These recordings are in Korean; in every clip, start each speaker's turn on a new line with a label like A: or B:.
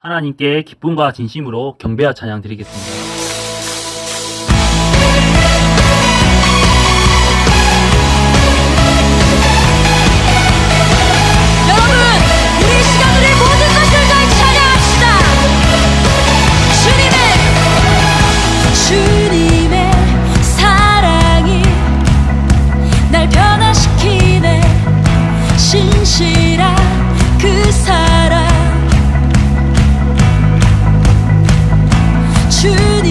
A: 하나님께 기쁨과 진심으로 경배와 찬양 드리겠습니다.
B: 여러분, 우리 이 시간 우리 모든 것을 다해 찬양합시다. 주님의 사랑이 날 변화시키네. 신실한 그 사랑. 주님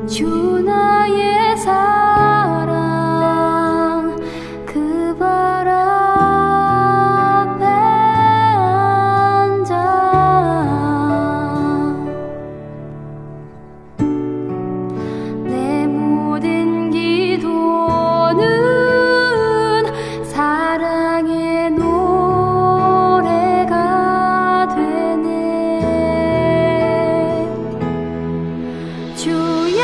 B: 주 나의 사랑 그 발 앞에 앉아 내 모든 기도는 사랑의 노래가 되네. 주의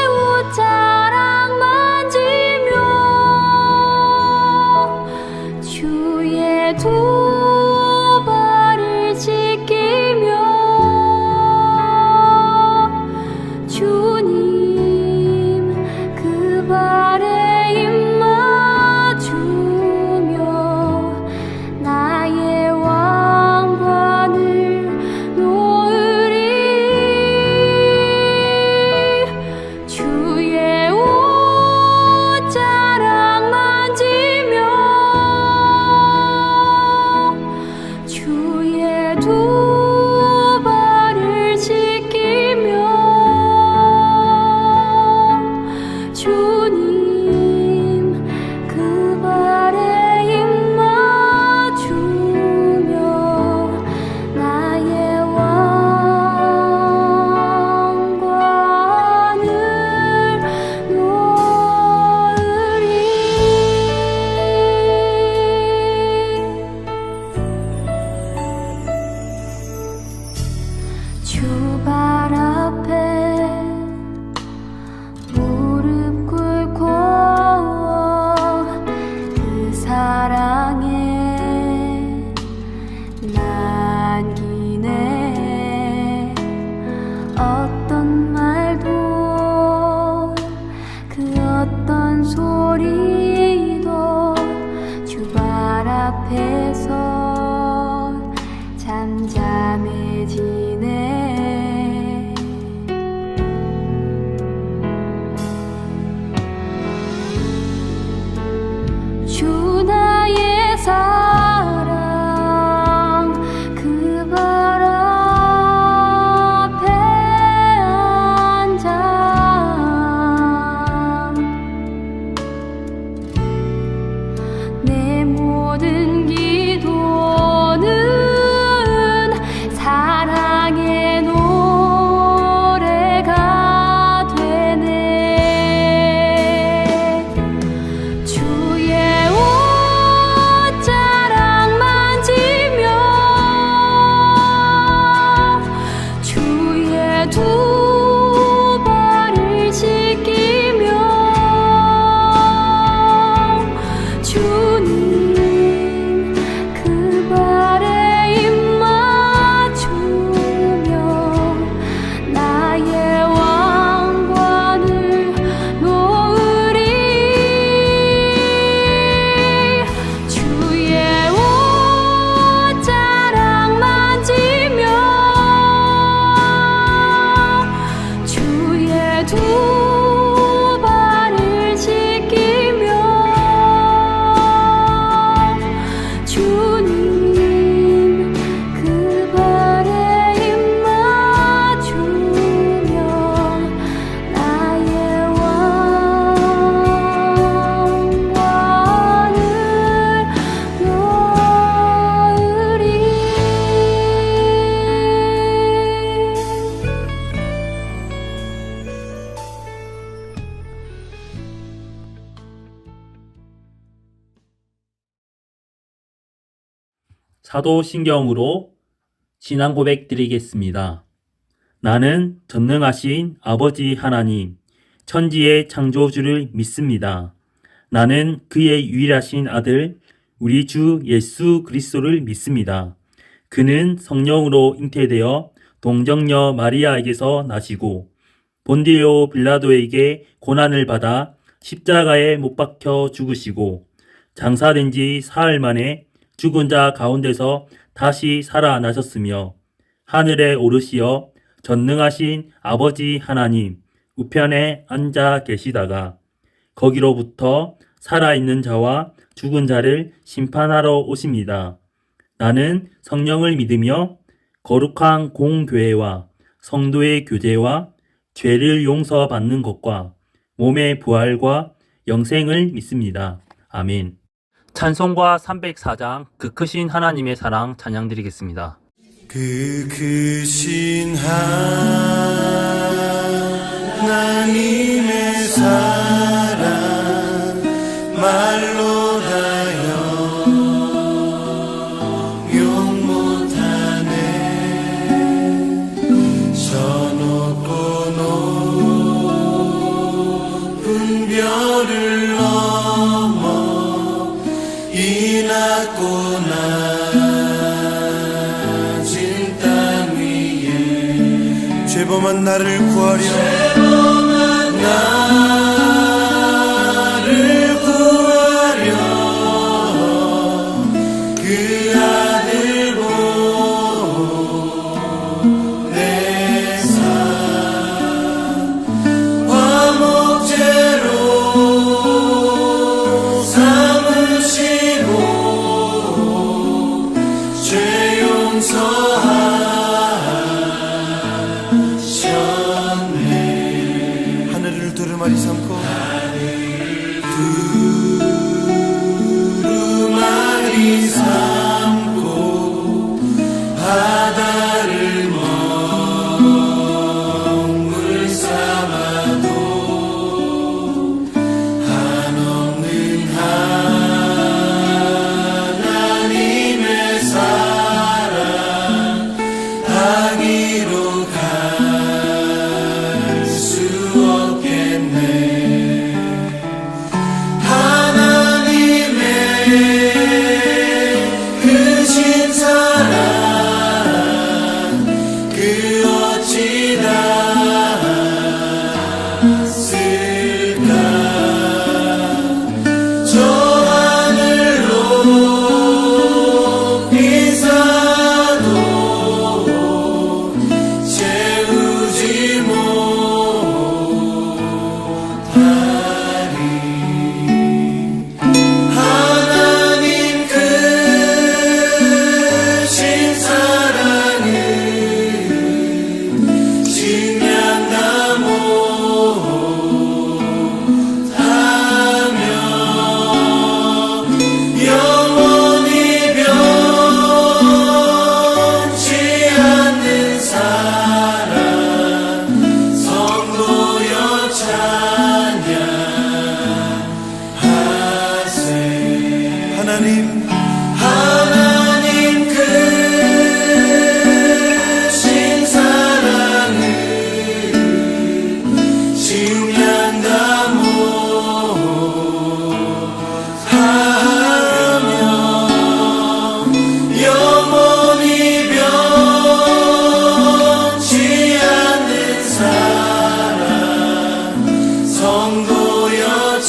B: 옷자락 만지며 주의 두 발을 씻기며 주님 그 발에 입 맞추며 나의 왕관을 놓으리. 주의 옷자락 만지며 주의 두 발을 씻기며 주님 그 발에 입 맞추며 나의 왕관을 놓으리. 주 발 앞에 무릎 꿇고 그 사랑에 남기네. 어떤 말도 그 어떤 소리도 주 발 앞에서 잠잠해지네. 주 나의 사랑 그 발 앞에 앉아 내 모든 기도는 사랑의 노래가 되네. 주의 옷자락 만지며 주의 두 발을 씻기며 주님 그 발에 입 맞추며 나의 왕관을 놓으리. 주의 옷자락 만지며 주의 두 발을 씻기며 주님 그 발에 입 맞추며 나의 왕관을 놓으리.
A: 사도신경으로 신앙 고백 드리겠습니다. 나는 전능하신 아버지 하나님, 천지의 창조주를 믿습니다. 나는 그의 유일하신 아들, 우리 주 예수 그리스도를 믿습니다. 그는 성령으로 잉태되어 동정녀 마리아에게서 나시고 본디오 빌라도에게 고난을 받아 십자가에 못 박혀 죽으시고 장사된 지 사흘 만에 죽은 자 가운데서 다시 살아나셨으며 하늘에 오르시어 전능하신 아버지 하나님 우편에 앉아 계시다가 거기로부터 살아있는 자와 죽은 자를 심판하러 오십니다. 나는 성령을 믿으며 거룩한 공교회와 성도의 교제와 죄를 용서받는 것과 몸의 부활과 영생을 믿습니다. 아멘. 찬송가 304장 그 크신 하나님의 사랑 찬양드리겠습니다.
C: 그 크신 하나님의 사랑 말로 다여 용 못하네. 저 높고 높은 별을 넘어 이 낮고 낮은 땅 위에 죄범한 나를 구하려 그 아들 보내사 화목제로 삼으시고 죄 용서하셨네. 하늘을 두루마리 삼고 두루마리 삼고 바다를 먹물 삼아도 한없는 하나님의 사랑 하기로 갈 수 없겠네. 하나님의 크신 사랑 그 어찌 닿았을까. 저 하늘 높이 사도 채우지 못하리. 하나님 크신 사랑은 증량다 못하며 영원히 변치 않는 사랑 성도여 찬양하세. 하나님 크신 사랑은 증량다 못하며 영원히 변치 않는 사랑 성도여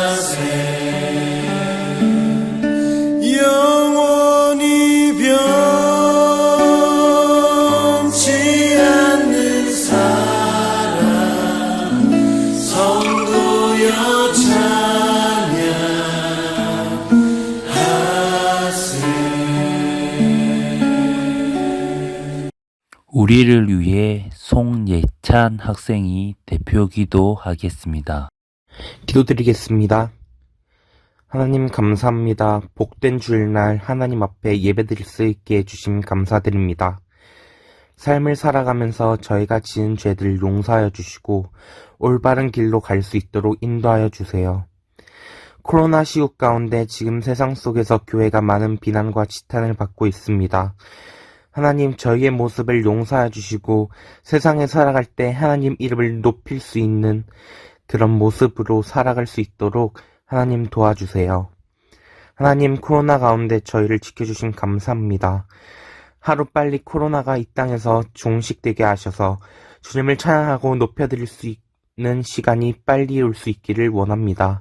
C: 찬양하세. 영원히 변치 않는 사랑 성도여 찬양하세.
A: 우리를 위해 송예찬 학생이 대표 기도하겠습니다.
D: 기도드리겠습니다. 하나님 감사합니다. 복된 주일날 하나님 앞에 예배드릴 수 있게 해주심 감사드립니다. 삶을 살아가면서 저희가 지은 죄들 용서하여 주시고 올바른 길로 갈 수 있도록 인도하여 주세요. 코로나 시국 가운데 지금 세상 속에서 교회가 많은 비난과 지탄을 받고 있습니다. 하나님 저희의 모습을 용서해 주시고 세상에 살아갈 때 하나님 이름을 높일 수 있는 그런 모습으로 살아갈 수 있도록 하나님 도와주세요. 하나님 코로나 가운데 저희를 지켜주신 감사합니다. 하루빨리 코로나가 이 땅에서 종식되게 하셔서 주님을 찬양하고 높여드릴 수 있는 시간이 빨리 올 수 있기를 원합니다.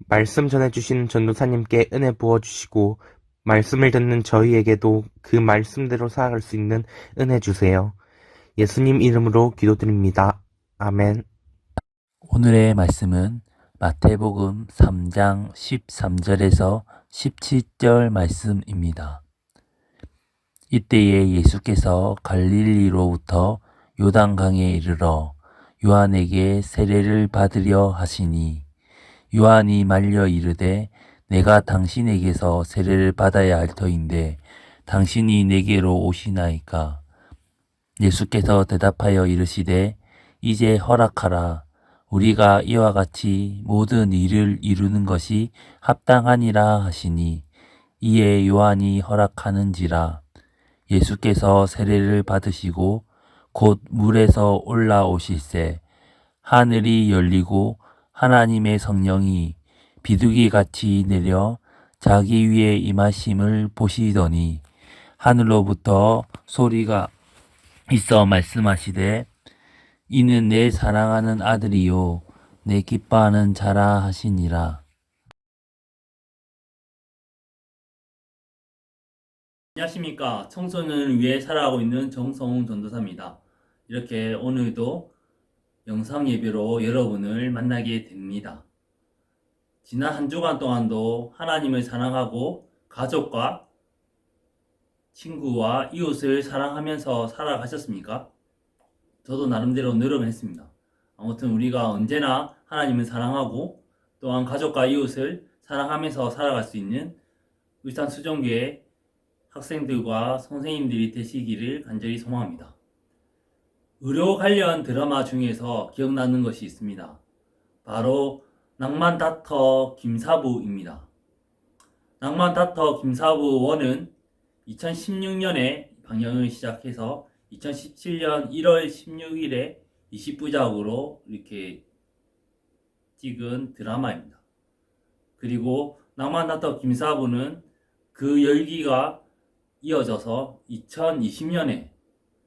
D: 말씀 전해주신 전도사님께 은혜 부어주시고 말씀을 듣는 저희에게도 그 말씀대로 살아갈 수 있는 은혜 주세요. 예수님 이름으로 기도드립니다. 아멘.
A: 오늘의 말씀은 마태복음 3장 13절에서 17절 말씀입니다. 이때에 예수께서 갈릴리로부터 요단강에 이르러 요한에게 세례를 받으려 하시니 요한이 말려 이르되 내가 당신에게서 세례를 받아야 할 터인데 당신이 내게로 오시나이까. 예수께서 대답하여 이르시되 이제 허락하라. 우리가 이와 같이 모든 일을 이루는 것이 합당하니라 하시니 이에 요한이 허락하는지라. 예수께서 세례를 받으시고 곧 물에서 올라오실새 하늘이 열리고 하나님의 성령이 비둘기같이 내려 자기 위에 임하심을 보시더니 하늘로부터 소리가 있어 말씀하시되 이는 내 사랑하는 아들이요 내 기뻐하는 자라 하시니라. 안녕하십니까. 청소년을 위해 살아가고 있는 정성훈 전도사입니다. 이렇게 오늘도 영상 예배로 여러분을 만나게 됩니다. 지난 한 주간 동안도 하나님을 사랑하고 가족과 친구와 이웃을 사랑하면서 살아가셨습니까? 저도 나름대로 노력을 했습니다. 아무튼 우리가 언제나 하나님을 사랑하고 또한 가족과 이웃을 사랑하면서 살아갈 수 있는 울산수정교회 학생들과 선생님들이 되시기를 간절히 소망합니다. 의료 관련 드라마 중에서 기억나는 것이 있습니다. 바로 낭만 닥터 김사부입니다. 낭만 닥터 김사부 1은 2016년에 방영을 시작해서 2017년 1월 16일에 20부작으로 이렇게 찍은 드라마입니다. 그리고 낭만 닥터 김사부는 그 열기가 이어져서 2020년에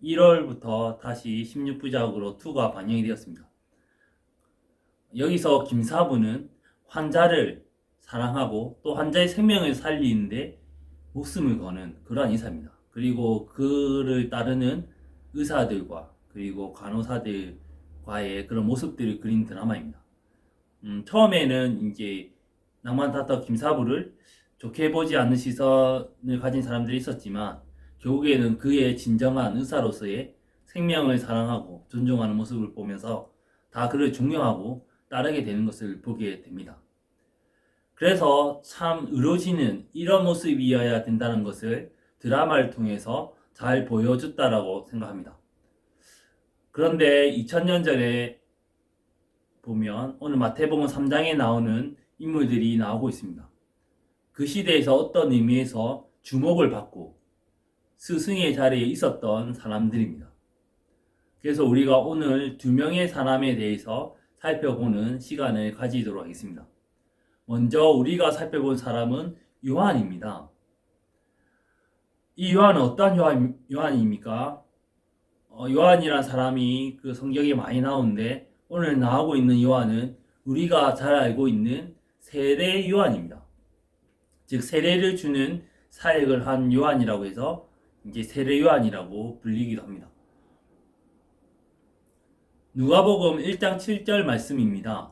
A: 1월부터 다시 16부작으로 2가 반영이 되었습니다. 여기서 김사부는 환자를 사랑하고 또 환자의 생명을 살리는데 목숨을 거는 그러한 의사입니다. 그리고 그를 따르는 의사들과 그리고 간호사들과의 그런 모습들을 그린 드라마입니다. 처음에는 이제 낭만 닥터 김사부를 좋게 보지 않는 시선을 가진 사람들이 있었지만 결국에는 그의 진정한 의사로서의 생명을 사랑하고 존중하는 모습을 보면서 다 그를 존경하고 따르게 되는 것을 보게 됩니다. 그래서 참 의료진은 이런 모습이어야 된다는 것을 드라마를 통해서 잘 보여줬다라고 생각합니다. 그런데 2000년 전에 보면 오늘 마태복음 3장에 나오는 인물들이 나오고 있습니다. 그 시대에서 어떤 의미에서 주목을 받고 스승의 자리에 있었던 사람들입니다. 그래서 우리가 오늘 2명의 사람에 대해서 살펴보는 시간을 가지도록 하겠습니다. 먼저 우리가 살펴본 사람은 요한입니다. 이 요한은 어떠한 요한입니까? 요한이란 사람이 그 성경에 많이 나오는데 오늘 나오고 있는 요한은 우리가 잘 알고 있는 세례 요한입니다. 즉 세례를 주는 사역을 한 요한이라고 해서 이제 세례 요한이라고 불리기도 합니다. 누가복음 1장 7절 말씀입니다.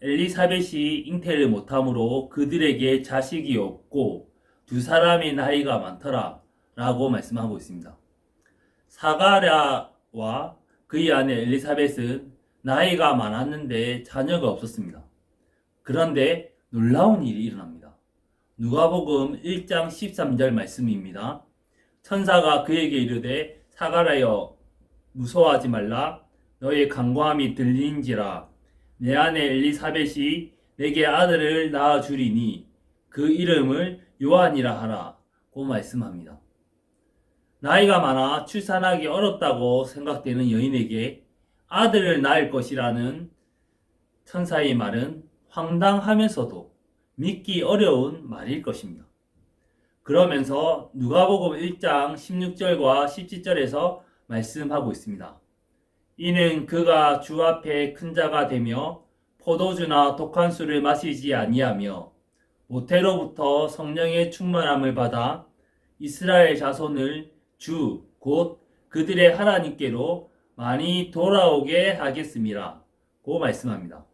A: 엘리사벳이 잉태를 못함으로 그들에게 자식이 없고 2사람의 나이가 많더라 라고 말씀하고 있습니다. 사가랴와 그의 아내 엘리사벳은 나이가 많았는데 자녀가 없었습니다. 그런데 놀라운 일이 일어납니다. 누가복음 1장 13절 말씀입니다. 천사가 그에게 이르되 사가랴여 무서워하지 말라. 너의 간구함이 들린지라. 내 아내 엘리사벳이 내게 아들을 낳아 주리니 그 이름을 요한이라 하라 고 말씀합니다. 나이가 많아 출산하기 어렵다고 생각되는 여인에게 아들을 낳을 것이라는 천사의 말은 황당하면서도 믿기 어려운 말일 것입니다. 그러면서 누가복음 1장 16절과 17절에서 말씀하고 있습니다. 이는 그가 주 앞에 큰 자가 되며 포도주나 독한 술을 마시지 아니하며 모태로부터 성령의 충만함을 받아 이스라엘 자손을 주 곧 그들의 하나님께로 많이 돌아오게 하겠습니다. 고 말씀합니다.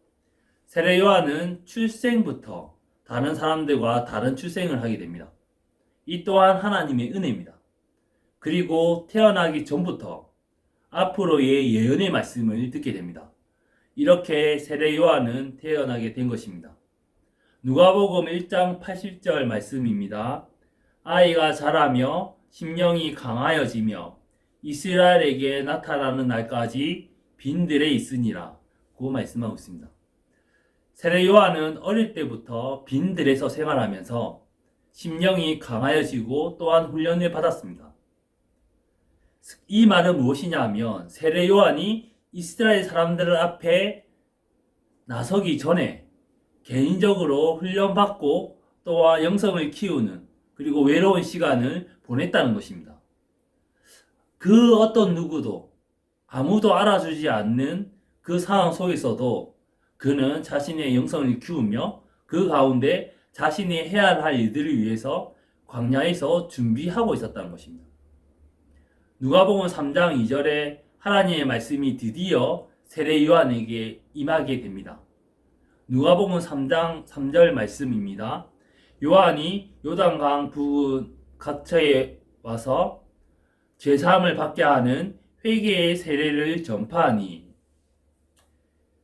A: 세례 요한은 출생부터 다른 사람들과 다른 출생을 하게 됩니다. 이 또한 하나님의 은혜입니다. 그리고 태어나기 전부터 앞으로의 예언의 말씀을 듣게 됩니다. 이렇게 세례 요한은 태어나게 된 것입니다. 누가복음 1장 80절 말씀입니다. 아이가 자라며 심령이 강하여지며 이스라엘에게 나타나는 날까지 빈들에 있으니라 고 말씀하고 있습니다. 세례 요한은 어릴 때부터 빈들에서 생활하면서 심령이 강하여지고 또한 훈련을 받았습니다. 이 말은 무엇이냐 하면 세례 요한이 이스라엘 사람들 앞에 나서기 전에 개인적으로 훈련받고 또한 영성을 키우는 그리고 외로운 시간을 보냈다는 것입니다. 그 어떤 누구도 아무도 알아주지 않는 그 상황 속에서도 그는 자신의 영성을 키우며 그 가운데 자신이 해야 할 일들을 위해서 광야에서 준비하고 있었다는 것입니다. 누가복음 3장 2절에 하나님의 말씀이 드디어 세례 요한에게 임하게 됩니다. 누가복음 3장 3절 말씀입니다. 요한이 요단강 부근 각처에 와서 죄사함을 받게 하는 회개의 세례를 전파하니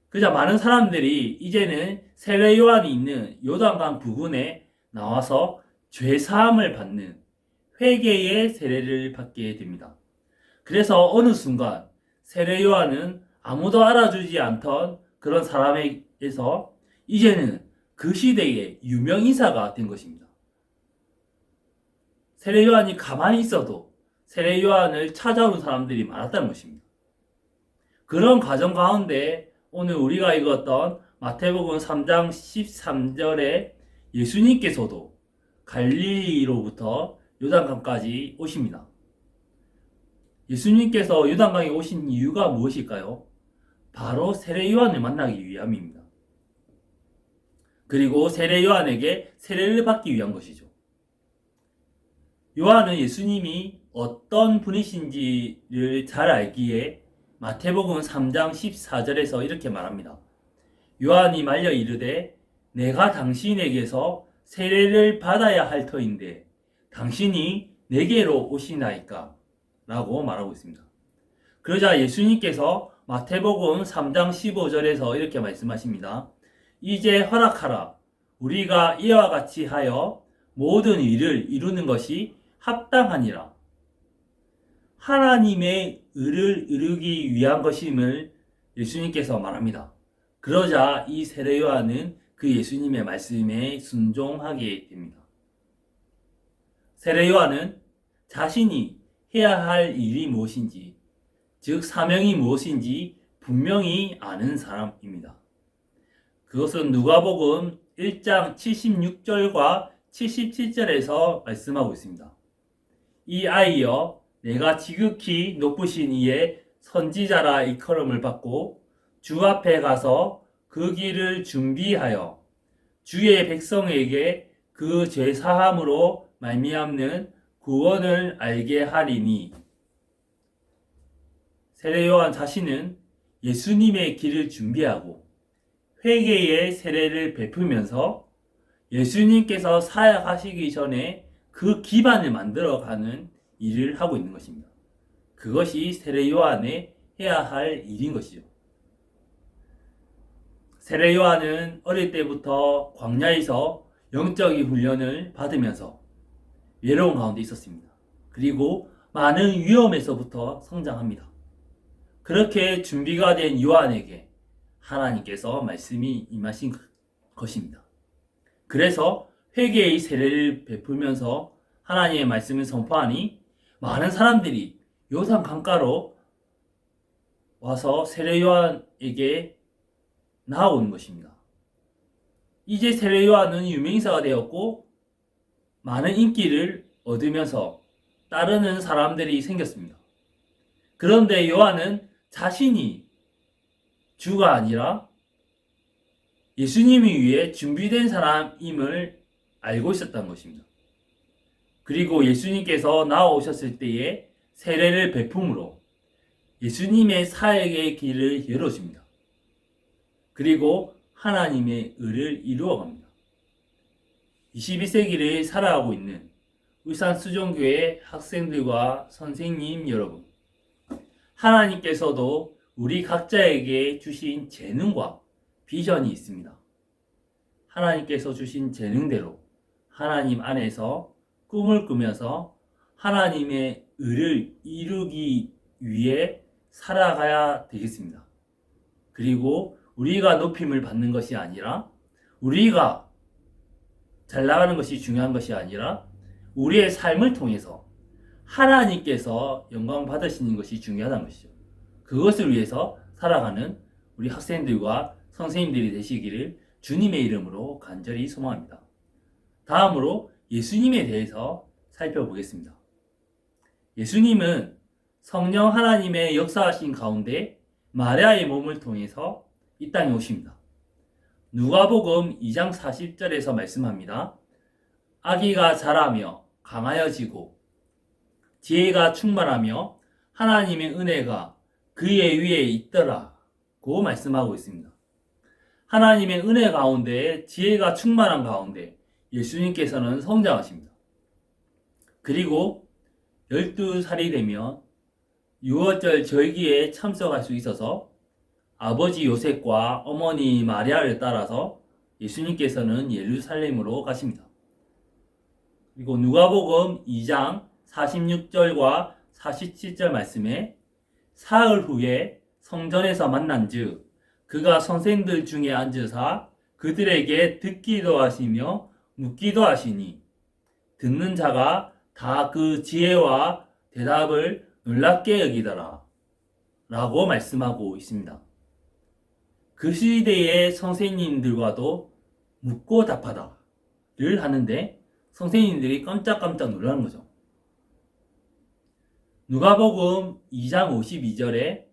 A: 그자 많은 사람들이 이제는 세례 요한이 있는 요단강 부근에 나와서 죄사함을 받는 회개의 세례를 받게 됩니다. 그래서 어느 순간 세례 요한은 아무도 알아주지 않던 그런 사람에게서 이제는 그 시대의 유명인사가 된 것입니다. 세례 요한이 가만히 있어도 세례 요한을 찾아오는 사람들이 많았다는 것입니다. 그런 과정 가운데 오늘 우리가 읽었던 마태복음 3장 13절에 예수님께서도 갈릴리로부터 요단강까지 오십니다. 예수님께서 요단강에 오신 이유가 무엇일까요? 바로 세례 요한을 만나기 위함입니다. 그리고 세례 요한에게 세례를 받기 위한 것이죠. 요한은 예수님이 어떤 분이신지를 잘 알기에 마태복음 3장 14절에서 이렇게 말합니다. 요한이 말려 이르되 내가 당신에게서 세례를 받아야 할 터인데 당신이 내게로 오시나이까? 라고 말하고 있습니다. 그러자 예수님께서 마태복음 3장 15절에서 이렇게 말씀하십니다. 이제 허락하라. 우리가 이와 같이 하여 모든 일을 이루는 것이 합당하니라. 하나님의 의를 이루기 위한 것임을 예수님께서 말합니다. 그러자 이 세례 요한은 그 예수님의 말씀에 순종하게 됩니다. 세례 요한은 자신이 해야 할 일이 무엇인지, 즉 사명이 무엇인지 분명히 아는 사람입니다. 그것은 누가복음 1장 76절과 77절에서 말씀하고 있습니다. 이 아이여 내가 지극히 높으신 이의 선지자라 일컬음을 받고 주 앞에 가서 그 길을 준비하여 주의 백성에게 그 죄사함으로 말미암는 구원을 알게 하리니. 세례 요한 자신은 예수님의 길을 준비하고 회개의 세례를 베풀면서 예수님께서 사역하시기 전에 그 기반을 만들어가는 일을 하고 있는 것입니다. 그것이 세례 요한의 해야 할 일인 것이죠. 세례 요한은 어릴 때부터 광야에서 영적인 훈련을 받으면서 외로운 가운데 있었습니다. 그리고 많은 위험에서부터 성장합니다. 그렇게 준비가 된 요한에게 하나님께서 말씀이 임하신 것입니다. 그래서 회개의 세례를 베풀면서 하나님의 말씀을 선포하니 많은 사람들이 요단 강가로 와서 세례 요한에게 나아오는 것입니다. 이제 세례 요한은 유명인사가 되었고 많은 인기를 얻으면서 따르는 사람들이 생겼습니다. 그런데 요한은 자신이 주가 아니라 예수님을 위해 준비된 사람임을 알고 있었던 것입니다. 그리고 예수님께서 나아오셨을 때에 세례를 베품으로 예수님의 사역의 길을 열어줍니다. 그리고 하나님의 의를 이루어갑니다. 21세기를 살아가고 있는 울산수종교회 학생들과 선생님 여러분, 하나님께서도 우리 각자에게 주신 재능과 비전이 있습니다. 하나님께서 주신 재능대로 하나님 안에서 꿈을 꾸면서 하나님의 의를 이루기 위해 살아가야 되겠습니다. 그리고 우리가 높임을 받는 것이 아니라, 우리가 잘 나가는 것이 중요한 것이 아니라, 우리의 삶을 통해서 하나님께서 영광 받으시는 것이 중요하다는 것이죠. 그것을 위해서 살아가는 우리 학생들과 선생님들이 되시기를 주님의 이름으로 간절히 소망합니다. 다음으로 예수님에 대해서 살펴보겠습니다. 예수님은 성령 하나님의 역사하신 가운데 마리아의 몸을 통해서 이 땅에 오십니다. 누가복음 2장 40절에서 말씀합니다. 아기가 자라며 강하여지고 지혜가 충만하며 하나님의 은혜가 그의 위에 있더라고 말씀하고 있습니다. 하나님의 은혜 가운데 지혜가 충만한 가운데 예수님께서는 성장하십니다. 그리고 12살이 되면 유월절 절기에 참석할 수 있어서 아버지 요셉과 어머니 마리아를 따라서 예수님께서는 예루살렘으로 가십니다. 그리고 누가복음 2장 46절과 47절 말씀에 사흘 후에 성전에서 만난즉 그가 선생들 중에 앉으사 그들에게 듣기도 하시며 묻기도 하시니 듣는 자가 다 그 지혜와 대답을 놀랍게 여기더라 라고 말씀하고 있습니다. 그 시대의 선생님들과도 묻고 답하다를 하는데 선생님들이 깜짝깜짝 놀라는 거죠. 누가복음 2장 52절에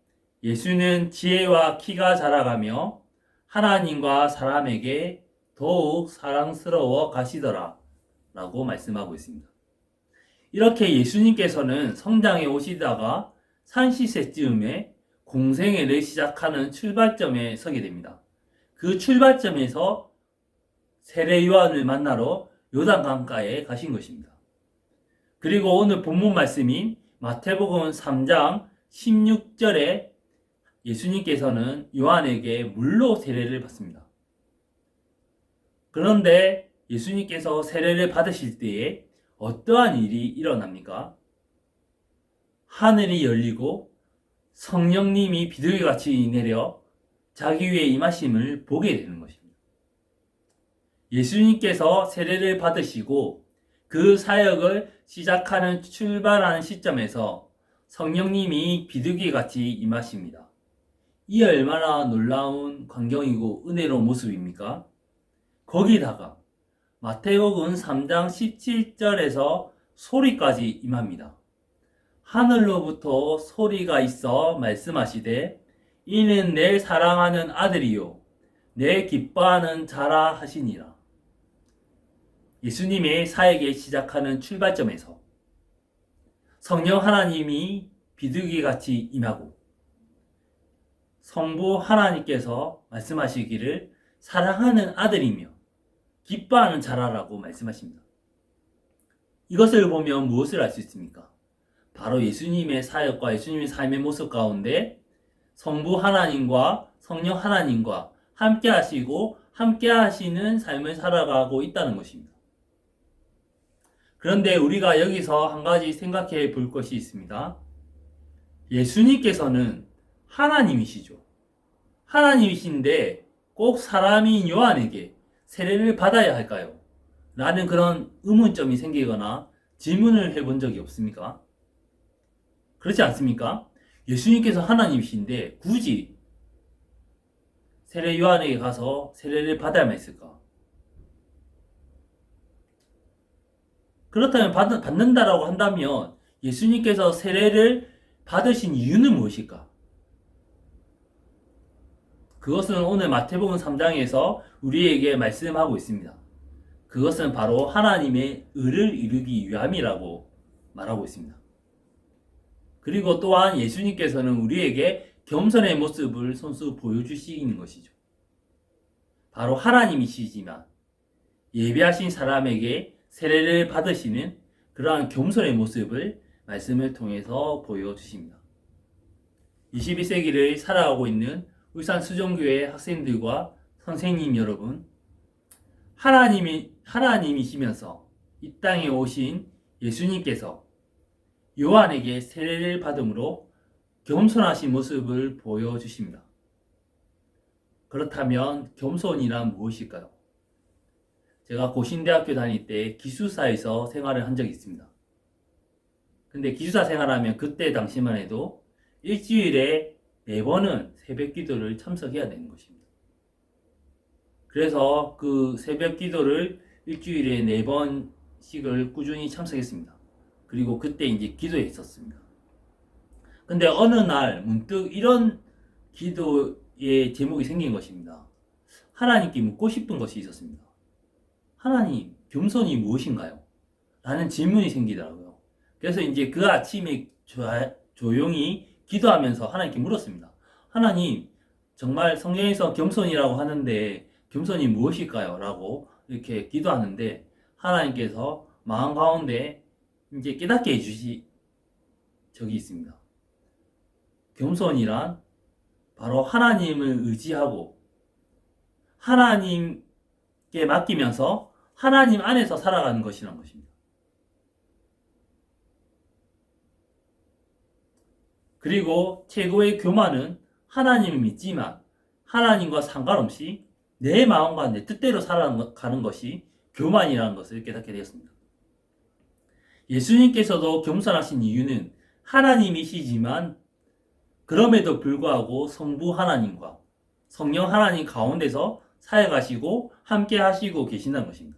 A: 예수는 지혜와 키가 자라가며 하나님과 사람에게 더욱 사랑스러워 가시더라 라고 말씀하고 있습니다. 이렇게 예수님께서는 성장해 오시다가 산시세쯤에 공생애를 시작하는 출발점에 서게 됩니다. 그 출발점에서 세례 요한을 만나러 요단강가에 가신 것입니다. 그리고 오늘 본문 말씀인 마태복음 3장 16절에 예수님께서는 요한에게 물로 세례를 받습니다. 그런데 예수님께서 세례를 받으실 때에 어떠한 일이 일어납니까? 하늘이 열리고 성령님이 비둘기같이 내려 자기 위에 임하심을 보게 되는 것입니다. 예수님께서 세례를 받으시고 그 사역을 시작하는 출발하는 시점에서 성령님이 비둘기같이 임하십니다. 이 얼마나 놀라운 광경이고 은혜로운 모습입니까? 거기다가 마태복음 3장 17절에서 소리까지 임합니다. 하늘로부터 소리가 있어 말씀하시되 이는 내 사랑하는 아들이요 내 기뻐하는 자라 하시니라. 예수님의 사역에 시작하는 출발점에서 성령 하나님이 비둘기같이 임하고 성부 하나님께서 말씀하시기를 사랑하는 아들이며 기뻐하는 자라라고 말씀하십니다. 이것을 보면 무엇을 알 수 있습니까? 바로 예수님의 사역과 예수님의 삶의 모습 가운데 성부 하나님과 성령 하나님과 함께 하시고 함께 하시는 삶을 살아가고 있다는 것입니다. 그런데 우리가 여기서 한 가지 생각해 볼 것이 있습니다. 예수님께서는 하나님이시죠. 하나님이신데 꼭 사람인 요한에게 세례를 받아야 할까요? 라는 그런 의문점이 생기거나 질문을 해본 적이 없습니까? 그렇지 않습니까? 예수님께서 하나님이신데 굳이 세례 요한에게 가서 세례를 받아야만 했을까? 그렇다면 받는다라고 한다면 예수님께서 세례를 받으신 이유는 무엇일까? 그것은 오늘 마태복음 3장에서 우리에게 말씀하고 있습니다. 그것은 바로 하나님의 의를 이루기 위함이라고 말하고 있습니다. 그리고 또한 예수님께서는 우리에게 겸손의 모습을 손수 보여주시는 것이죠. 바로 하나님이시지만 예비하신 사람에게 세례를 받으시는 그러한 겸손의 모습을 말씀을 통해서 보여주십니다. 21세기를 살아가고 있는 울산 수정교회 학생들과 선생님 여러분, 하나님이시면서 이 땅에 오신 예수님께서 요한에게 세례를 받음으로 겸손하신 모습을 보여주십니다. 그렇다면 겸손이란 무엇일까요? 제가 고신대학교 다닐 때 기숙사에서 생활을 한 적이 있습니다. 근데 기숙사 생활하면 그때 당시만 해도 일주일에 4번은 새벽 기도를 참석해야 되는 것입니다. 그래서 그 새벽 기도를 일주일에 4번씩을 꾸준히 참석했습니다. 그리고 그때 이제 기도에 있었습니다. 근데 어느 날 문득 이런 기도의 제목이 생긴 것입니다. 하나님께 묻고 싶은 것이 있었습니다. 하나님, 겸손이 무엇인가요? 라는 질문이 생기더라고요. 그래서 이제 그 아침에 조용히 기도하면서 하나님께 물었습니다. 하나님, 정말 성경에서 겸손이라고 하는데 겸손이 무엇일까요? 라고 이렇게 기도하는데 하나님께서 마음 가운데 이제 깨닫게 해주시 적이 있습니다. 겸손이란 바로 하나님을 의지하고 하나님께 맡기면서 하나님 안에서 살아가는 것이란 것입니다. 그리고 최고의 교만은 하나님을 믿지만 하나님과 상관없이 내 마음과 내 뜻대로 살아가는 것이 교만이라는 것을 깨닫게 되었습니다. 예수님께서도 겸손하신 이유는 하나님이시지만 그럼에도 불구하고 성부 하나님과 성령 하나님 가운데서 사역하시고 함께 하시고 계신다는 것입니다.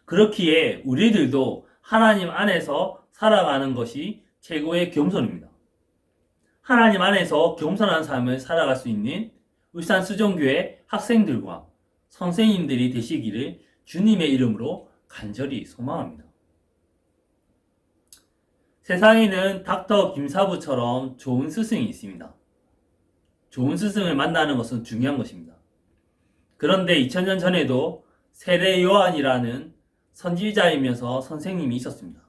A: 그렇기에 우리들도 하나님 안에서 살아가는 것이 최고의 겸손입니다. 하나님 안에서 겸손한 삶을 살아갈 수 있는 울산 수정교회 학생들과 선생님들이 되시기를 주님의 이름으로 간절히 소망합니다. 세상에는 닥터 김사부처럼 좋은 스승이 있습니다. 좋은 스승을 만나는 것은 중요한 것입니다. 그런데 2000년 전에도 세례 요한이라는 선지자이면서 선생님이 있었습니다.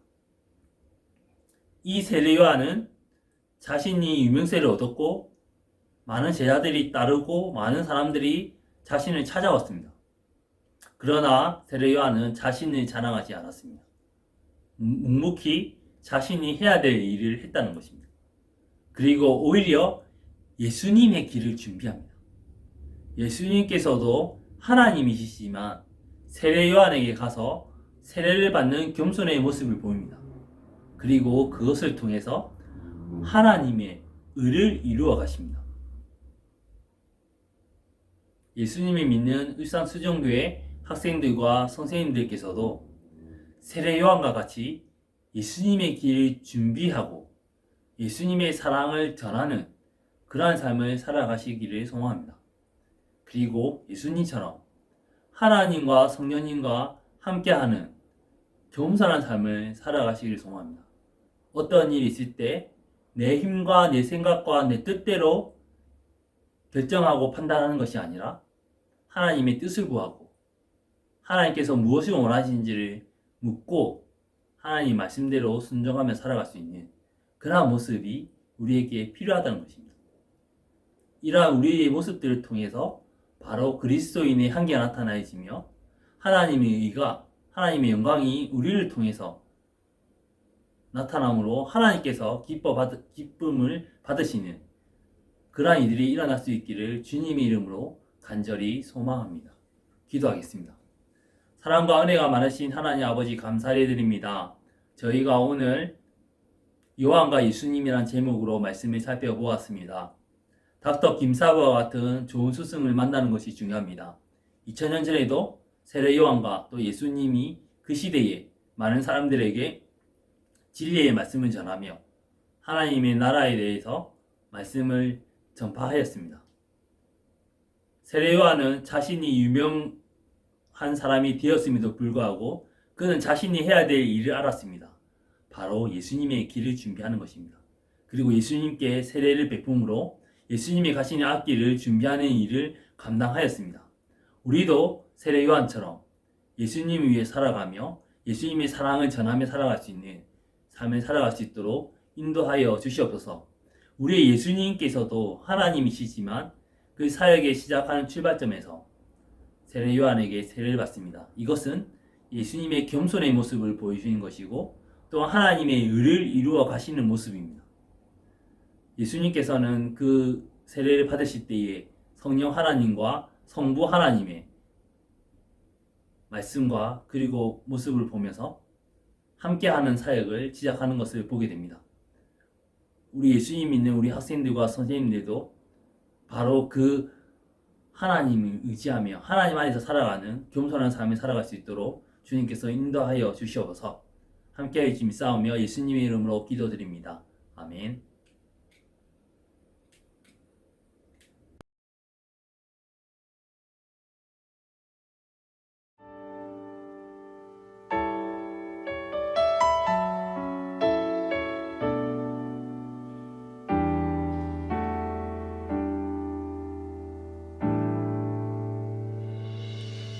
A: 이 세례 요한은 자신이 유명세를 얻었고 많은 제자들이 따르고 많은 사람들이 자신을 찾아왔습니다. 그러나 세례 요한은 자신을 자랑하지 않았습니다. 묵묵히 자신이 해야 될 일을 했다는 것입니다. 그리고 오히려 예수님의 길을 준비합니다. 예수님께서도 하나님이시지만 세례 요한에게 가서 세례를 받는 겸손의 모습을 보입니다. 그리고 그것을 통해서 하나님의 의를 이루어 가십니다. 예수님을 믿는 울산 수정교회 학생들과 선생님들께서도 세례 요한과 같이 예수님의 길을 준비하고 예수님의 사랑을 전하는 그러한 삶을 살아가시기를 소망합니다. 그리고 예수님처럼 하나님과 성령님과 함께하는 겸손한 삶을 살아가시기를 소망합니다. 어떤 일이 있을 때 내 힘과 내 생각과 내 뜻대로 결정하고 판단하는 것이 아니라 하나님의 뜻을 구하고 하나님께서 무엇을 원하시는지를 묻고 하나님 말씀대로 순종하며 살아갈 수 있는 그러한 모습이 우리에게 필요하다는 것입니다. 이러한 우리의 모습들을 통해서 바로 그리스도인의 한계가 나타나지며 하나님의 의가 하나님의 영광이 우리를 통해서 나타남으로 하나님께서 기쁨을 받으시는 그러한 이들이 일어날 수 있기를 주님의 이름으로 간절히 소망합니다. 기도하겠습니다. 사랑과 은혜가 많으신 하나님 아버지 감사를 드립니다. 저희가 오늘 요한과 예수님이란 제목으로 말씀을 살펴보았습니다. 닥터 김사부와 같은 좋은 스승을 만나는 것이 중요합니다. 2000년 전에도 세례 요한과 또 예수님이 그 시대에 많은 사람들에게 진리의 말씀을 전하며 하나님의 나라에 대해서 말씀을 전파하였습니다. 세례 요한은 자신이 유명한 사람이 되었음에도 불구하고 그는 자신이 해야 될 일을 알았습니다. 바로 예수님의 길을 준비하는 것입니다. 그리고 예수님께 세례를 베품으로 예수님이 가시는 앞길을 준비하는 일을 감당하였습니다. 우리도 세례 요한처럼 예수님을 위해 살아가며 예수님의 사랑을 전하며 살아갈 수 있는 삶을 살아갈 수 있도록 인도하여 주시옵소서. 우리 예수님께서도 하나님이시지만 그 사역의 시작하는 출발점에서 세례 요한에게 세례를 받습니다. 이것은 예수님의 겸손의 모습을 보여주는 것이고 또 하나님의 의를 이루어 가시는 모습입니다. 예수님께서는 그 세례를 받으실 때에 성령 하나님과 성부 하나님의 말씀과 그리고 모습을 보면서 함께하는 사역을 시작하는 것을 보게 됩니다. 우리 예수님 믿는 우리 학생들과 선생님들도 바로 그 하나님을 의지하며 하나님 안에서 살아가는 겸손한 삶을 살아갈 수 있도록 주님께서 인도하여 주시옵소서. 함께하여 주님 싸우며 예수님의 이름으로 기도드립니다. 아멘.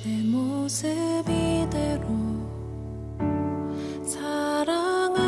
B: 내 모습 이대로 사랑하시네.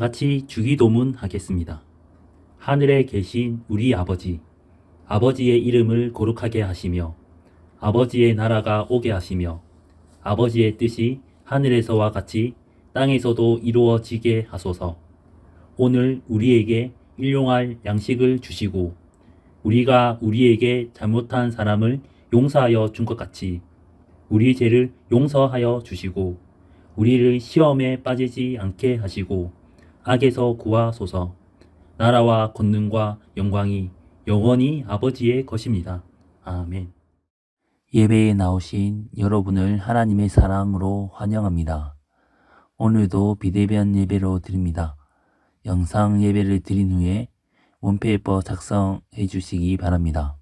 A: 같이 주기도문 하겠습니다. 하늘에 계신 우리 아버지, 아버지의 이름을 거룩하게 하시며 아버지의 나라가 오게 하시며 아버지의 뜻이 하늘에서와 같이 땅에서도 이루어지게 하소서. 오늘 우리에게 일용할 양식을 주시고 우리가 우리에게 잘못한 사람을 용서하여 준 것 같이 우리 죄를 용서하여 주시고 우리를 시험에 빠지지 않게 하시고 악에서 구하소서. 나라와 권능과 영광이 영원히 아버지의 것입니다. 아멘. 예배에 나오신 여러분을 하나님의 사랑으로 환영합니다. 오늘도 비대면 예배로 드립니다. 영상 예배를 드린 후에 원페이퍼 작성해 주시기 바랍니다.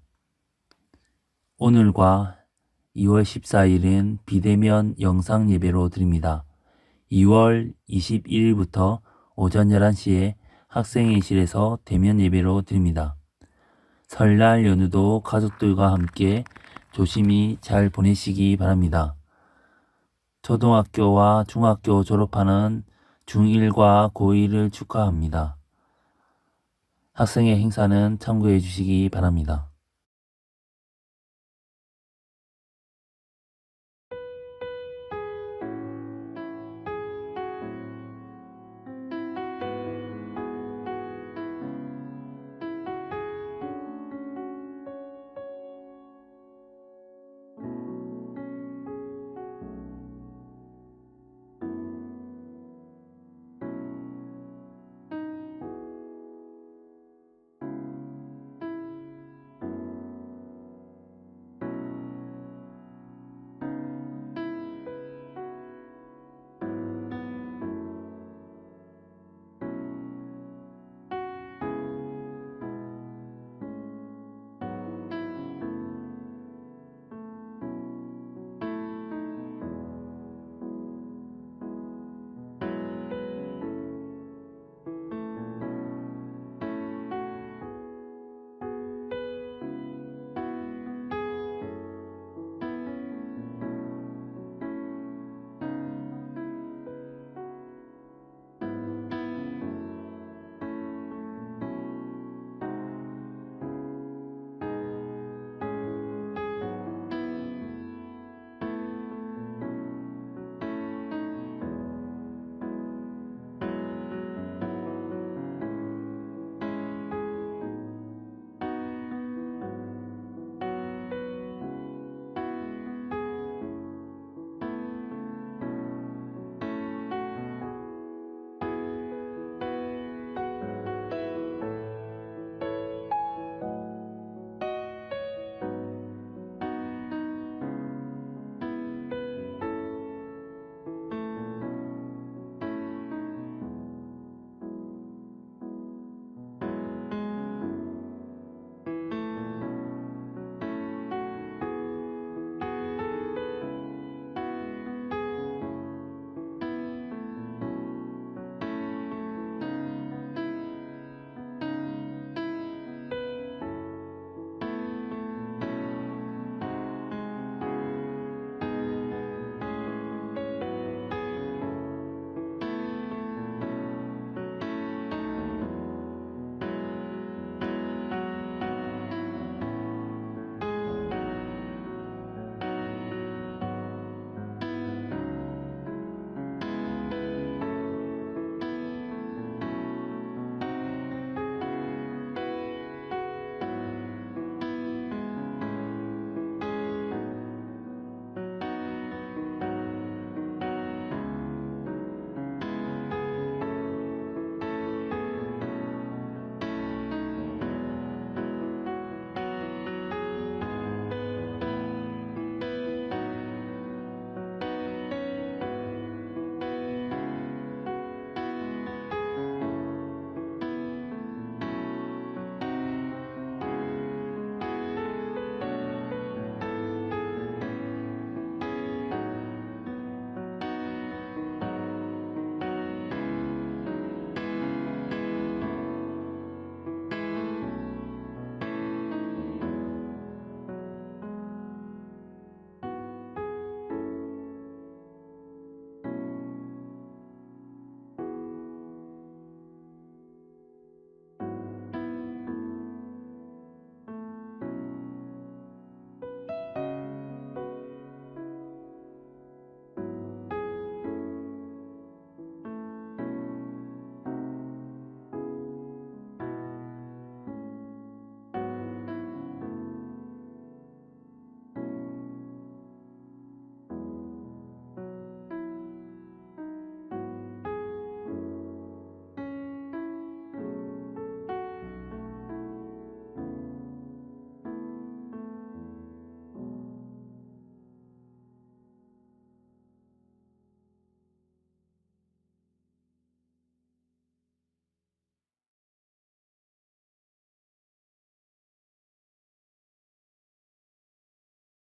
A: 오늘과 2월 14일은 비대면 영상 예배로 드립니다. 2월 21일부터 오전 11시에 학생회실에서 대면 예배로 드립니다. 설날 연휴도 가족들과 함께 조심히 잘 보내시기 바랍니다. 초등학교와 중학교 졸업하는 중1과 고1을 축하합니다. 학생회 행사는 참고해 주시기 바랍니다.